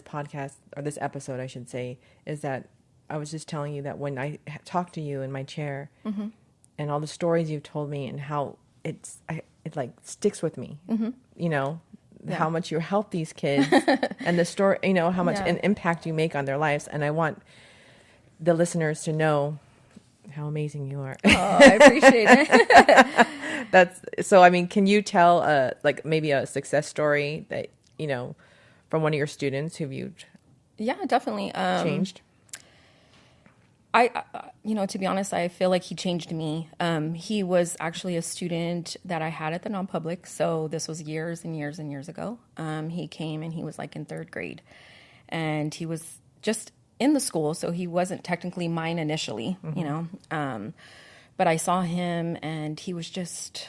podcast, or this episode, I should say, is that I was just telling you that when I talk to you in my chair and all the stories you've told me and how it like sticks with me, you know, how much you help these kids and the story, you know, how much an impact you make on their lives. And I want the listeners to know how amazing you are. Oh, I appreciate it. So, I mean, can you tell like maybe a success story that, you know, from one of your students who you've Definitely. changed? You know, to be honest, I feel like he changed me. He was actually a student that I had at the non-public. So this was years and years and years ago. He came and he was like in third grade, and he was just in the school. So he wasn't technically mine initially, you know. But I saw him and he was just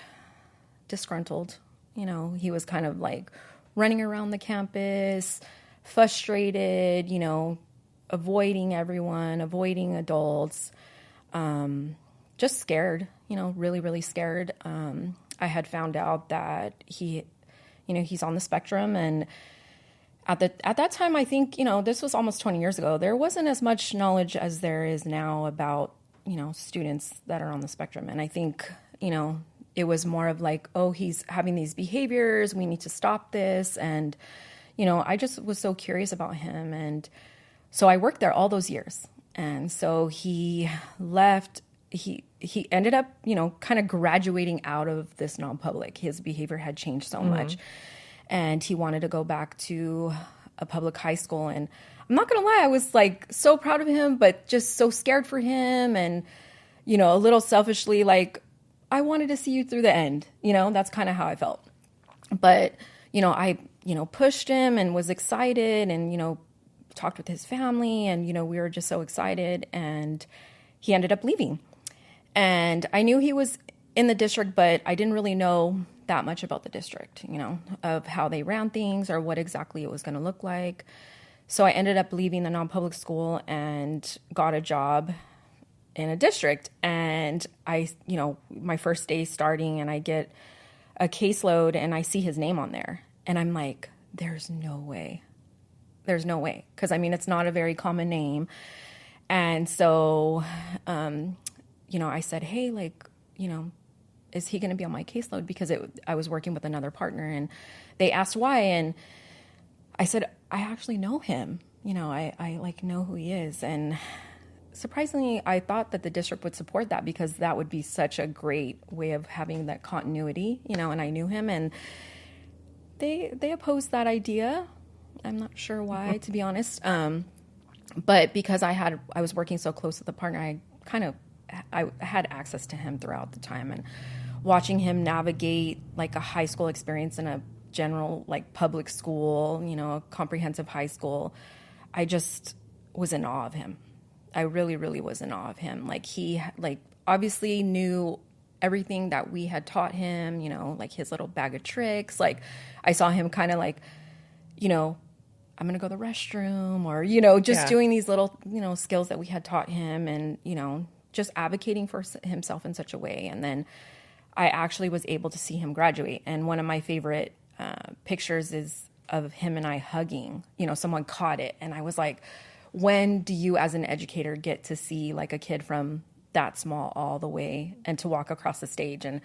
disgruntled. You know, he was kind of like running around the campus, frustrated, you know, avoiding everyone, avoiding adults, just scared, you know, really, really scared. I had found out that he, you know, he's on the spectrum, and at that time, I think, you know, this was almost 20 years ago, there wasn't as much knowledge as there is now about, you know, students that are on the spectrum. And I think, you know, it was more of like, oh, he's having these behaviors, we need to stop this. And, you know, I just was so curious about him. And so I worked there all those years. And so he left, he ended up, you know, kind of graduating out of this non-public. His behavior had changed so much. And he wanted to go back to a public high school. And I'm not going to lie, I was like so proud of him, but just so scared for him. And, you know, a little selfishly, like, I wanted to see you through the end. You know, that's kind of how I felt. But, you know, I, you know, pushed him and was excited and, you know, talked with his family, and, you know, we were just so excited, and he ended up leaving. And I knew he was in the district, but I didn't really know that much about the district, you know, of how they ran things or what exactly it was going to look like. So I ended up leaving the non-public school and got a job in a district. And I, you know, my first day starting, and I get a caseload and I see his name on there, and I'm like, there's no way. There's no way. Because, I mean, it's not a very common name. And so, you know, I said, hey, like, you know, is he going to be on my caseload? Because I was working with another partner, and they asked why. And I said, I actually know him. You know, I like know who he is. And surprisingly, I thought that the district would support that, because that would be such a great way of having that continuity, you know, and I knew him, and they opposed that idea. I'm not sure why, to be honest. But because I was working so close with the partner, I had access to him throughout the time, and watching him navigate like a high school experience in a general like public school, you know, a comprehensive high school, I just was in awe of him. I really, really was in awe of him. Like, he like obviously knew everything that we had taught him, you know, like his little bag of tricks. Like, I saw him kind of like, you know, I'm going to go to the restroom, or, you know, just doing these little, you know, skills that we had taught him, and, you know, just advocating for himself in such a way. And then I actually was able to see him graduate. And one of my favorite pictures is of him and I hugging. You know, someone caught it. And I was like, when do you as an educator get to see like a kid from that small all the way and to walk across the stage? And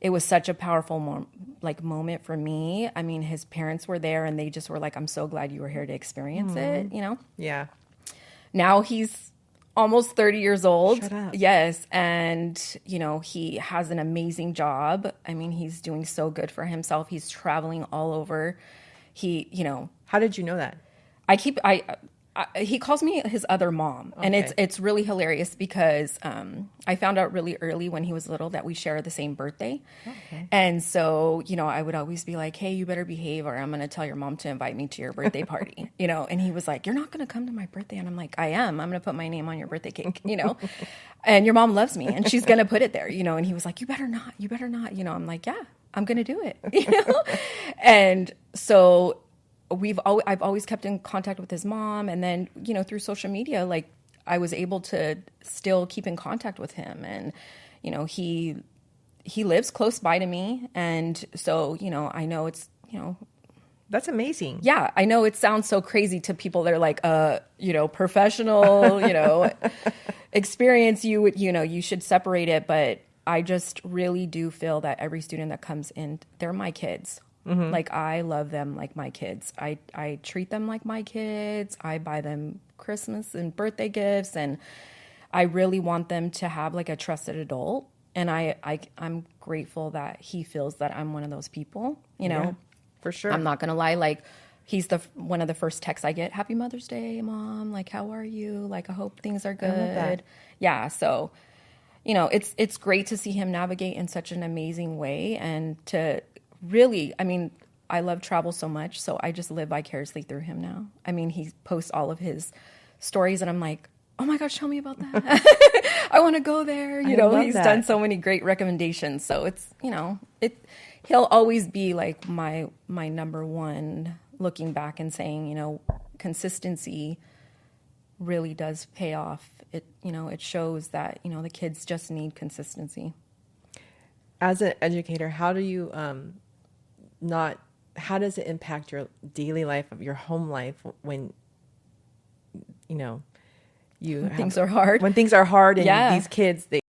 it was such a powerful moment for me. I mean, his parents were there, and they just were like, I'm so glad you were here to experience it, you know? Yeah. Now he's almost 30 years old. Shut up. Yes. And, you know, he has an amazing job. I mean, he's doing so good for himself. He's traveling all over. He, you know. How did you know that? He calls me his other mom. Okay. And it's really hilarious, because I found out really early when he was little that we share the same birthday. Okay. And so, you know, I would always be like, hey, you better behave, or I'm going to tell your mom to invite me to your birthday party, you know. And he was like, you're not going to come to my birthday. And I'm like, I am. I'm going to put my name on your birthday cake, you know. And your mom loves me, and she's going to put it there, you know. And he was like, you better not, you know. I'm like, yeah, I'm going to do it, you know. And so I've always kept in contact with his mom, and then, you know, through social media, like, I was able to still keep in contact with him. And, you know, he lives close by to me, and so, you know, I know it's, you know, That's amazing. Yeah, I know it sounds so crazy to people that are like, professional, experience, you should separate it. But I just really do feel that every student that comes in, they're my kids. Mm-hmm. Like, I love them like my kids. I treat them like my kids. I buy them Christmas and birthday gifts, and I really want them to have like a trusted adult. And I'm grateful that he feels that I'm one of those people, Yeah, for sure. I'm not going to lie. Like, he's one of the first texts I get. Happy Mother's Day, Mom. Like, how are you? Like, I hope things are good. I love that. Yeah. So, it's great to see him navigate in such an amazing way, and to really, I love travel so much. So I just live vicariously through him now. He posts all of his stories and I'm like, oh my gosh, tell me about that. I want to go there. He's done so many great recommendations. So it's, he'll always be like my number one, looking back and saying, consistency really does pay off. It shows that, the kids just need consistency. As an educator, how do you how does it impact your daily life, of your home life, when things are hard? When things are hard and these kids,